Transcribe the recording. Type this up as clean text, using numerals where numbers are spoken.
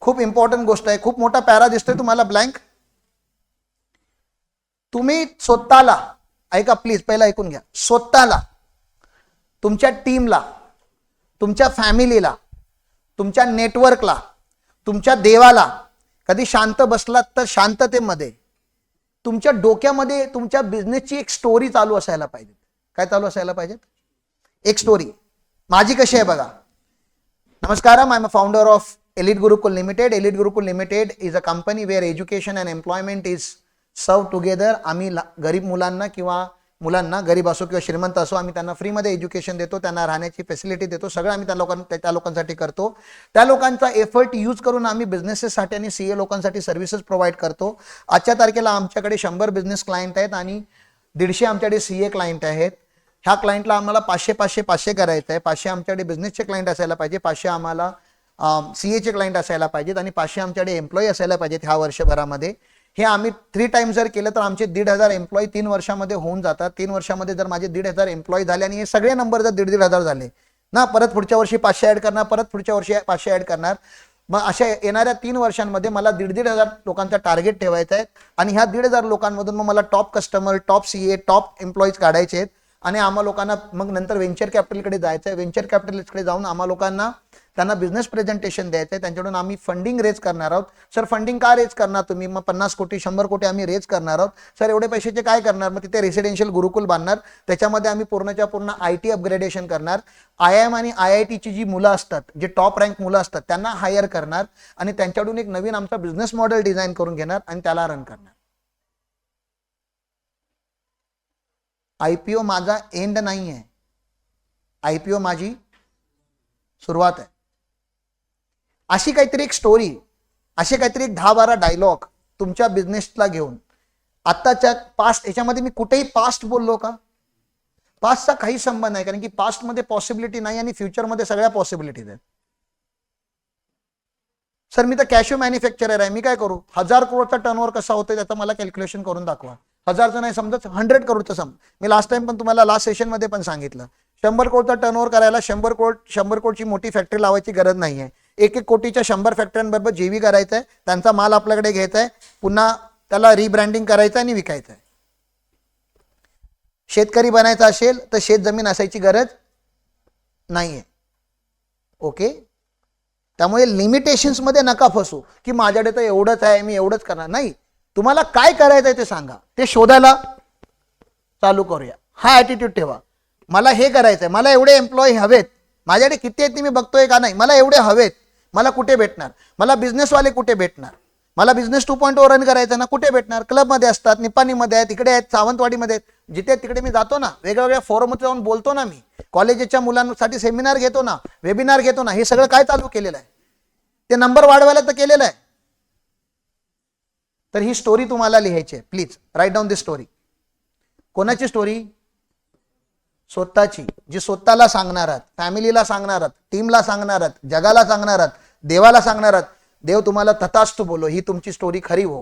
खूप इम्पॉर्टंट गोष्ट आहे, खूप मोठा पॅरा दिसतोय तुम्हाला ब्लँक. तुम्ही स्वतःला, ऐका प्लीज, पहिला ऐकून घ्या, स्वतःला, तुमच्या टीमला, तुमच्या फॅमिलीला, तुमच्या नेटवर्कला, तुमच्या देवाला कधी शांत बसलात तर शांततेमध्ये तुमच्या डोक्यामध्ये तुमच्या बिझनेसची एक स्टोरी चालू असायला पाहिजे. काय चालू असायला पाहिजे? एक स्टोरी. माझी कशी आहे बघा. नमस्कार, I am a founder of elite Gurukul limited. Elite Gurukul limited is a company where education and employment is सर्व टुगेदर. आम्ही गरीब मुलांना किंवा मुलांना, गरीब असो किंवा श्रीमंत असो, आम्ही त्यांना फ्रीमध्ये एज्युकेशन देतो, त्यांना राहण्याची फॅसिलिटी देतो, सगळं आम्ही त्या लोकांसाठी करतो. त्या लोकांचा एफर्ट यूज करून आम्ही बिझनेसेससाठी आणि सीए लोकांसाठी सर्व्हिसेस प्रोव्हाइड करतो. आजच्या तारखेला आमच्याकडे 100 बिझनेस क्लायंट आहेत आणि 150 आमच्याकडे सीए क्लायंट आहेत. ह्या क्लायंटला आम्हाला 500 करायचं आहे. 500 आमच्याकडे बिझनेसचे क्लायंट असायला पाहिजे, 500 आम्हाला सीएचे क्लायंट असायला पाहिजेत आणि 500 आमच्याकडे एम्प्लॉई असायला पाहिजेत ह्या वर्षभरामध्ये. हे आम्ही 3 टाइम्स जर केलं तर आमचे 1,500 एम्प्लॉई 3 वर्षामध्ये होऊन जातात. 3 वर्षामध्ये जर माझे 1,500 एम्प्लॉई झाले आणि हे सगळे नंबर जर 1,500 झाले ना, परत पुढच्या वर्षी 500 ऍड करणार, परत पुढच्या वर्षी 500 ऍड करणार. मग अशा येणाऱ्या 3 वर्षांमध्ये मला 1,500 लोकांचा टार्गेट ठेवायचा आहे आणि ह्या 1,500 लोकांमधून मग मला top customer, top CA, top employees काढायचे आहेत आणि आम्हा लोकांना मग नंतर व्हेंचर कॅपिटलकडे जायचं आहे. व्हेंचर कॅपिटलिस्टकडे जाऊन आम्हा लोकांना त्यांना बिझनेस प्रेझेंटेशन द्यायचं आहे. त्यांच्याकडून आम्ही फंडिंग रेज करणार आहोत. सर फंडिंग का रेज करणार तुम्ही? मग 50 कोटी 100 कोटी आम्ही रेज करणार आहोत. सर एवढे पैशाचे काय करणार? मग तिथे रेसिडेन्शियल गुरुकुल बांधणार, त्याच्यामध्ये आम्ही पूर्णच्या पूर्ण IT अपग्रेडेशन करणार. IIM आणि IITची जी मुलं असतात, जे टॉप रँक मुलं असतात, त्यांना हायर करणार आणि त्यांच्याकडून एक नवीन आमचा बिझनेस मॉडेल डिझाईन करून घेणार आणि त्याला रन करणार. IPO माझा एंड नाही आहे, IPO माझी सुरुवात आहे. अशी काहीतरी एक स्टोरी, असे काहीतरी एक 10-12 डायलॉग तुमच्या बिझनेसला घेऊन आत्ताच्या पास्ट, याच्यामध्ये मी कुठेही पास्ट बोललो का? पास्टचा काही संबंध नाही, कारण की पास्टमध्ये पॉसिबिलिटी नाही आणि फ्युचरमध्ये सगळ्या पॉसिबिलिटीज आहेत. सर मी तर कॅशो मॅन्युफॅक्चरर आहे, मी काय करू? 1000 करोडचा टर्नओव्हर कसा होतोय त्याचं मला कॅल्क्युलेशन करून दाखवा. 1000चं नाही समजत, 100 करोडचं समज. मी लास्ट टाइम पण तुम्हाला लास्ट सेशनमध्ये पण सांगितलं, 100 कोटीचा टर्नओव्हर करायला 100 कोटीची मोठी फॅक्टरी लावायची गरज नाही आहे. 1-1 कोटीच्या 100 फॅक्टरींबरोबर जेवी करायचं आहे, त्यांचा माल आपल्याकडे घ्यायचा आहे, पुन्हा त्याला रिब्रँडिंग करायचं आणि विकायचं आहे. शेतकरी बनायचं असेल तर शेत जमीन असायची गरज नाहीये. ओके, त्यामुळे लिमिटेशन्स मध्ये नका फसू की माझ्याकडे तर एवढंच आहे, मी एवढंच करणार नाही. तुम्हाला काय करायचंय ते सांगा, ते शोधायला चालू करूया. हा ॲटिट्यूड ठेवा. मला हे करायचंय, मला एवढे एम्प्लॉई हवेत, माझ्याकडे किती आहेत मी बघतोय का नाही, मला एवढे हवेत, मला कुठे भेटणार? मला बिझनेसवाले कुठे भेटणार? मला बिझनेस 2.0 रन करायचा ना, कुठे भेटणार? क्लबमध्ये असतात, निपाणीमध्ये आहेत, इकडे आहेत, सावंतवाडीमध्ये आहेत, जिथे तिकडे मी जातो ना, वेगवेगळ्या फोरममध्ये जाऊन बोलतो ना, मी कॉलेजच्या मुलांसाठी सेमिनार घेतो ना, वेबिनार घेतो ना. हे सगळं काय चालू केलेलं आहे? ते नंबर वाढवायला तर केलेलं आहे. तर ही स्टोरी तुम्हाला लिहायची आहे. Please write down this story. कोणाची स्टोरी? स्वतःची, जी स्वतःला सांगणार आहात, फॅमिलीला सांगणार आहात, टीमला सांगणार आहात, जगाला सांगणार आहात, देवाला सांगणार आहात. देव तुम्हाला तथास्तु बोलो, ही तुमची स्टोरी खरी हो.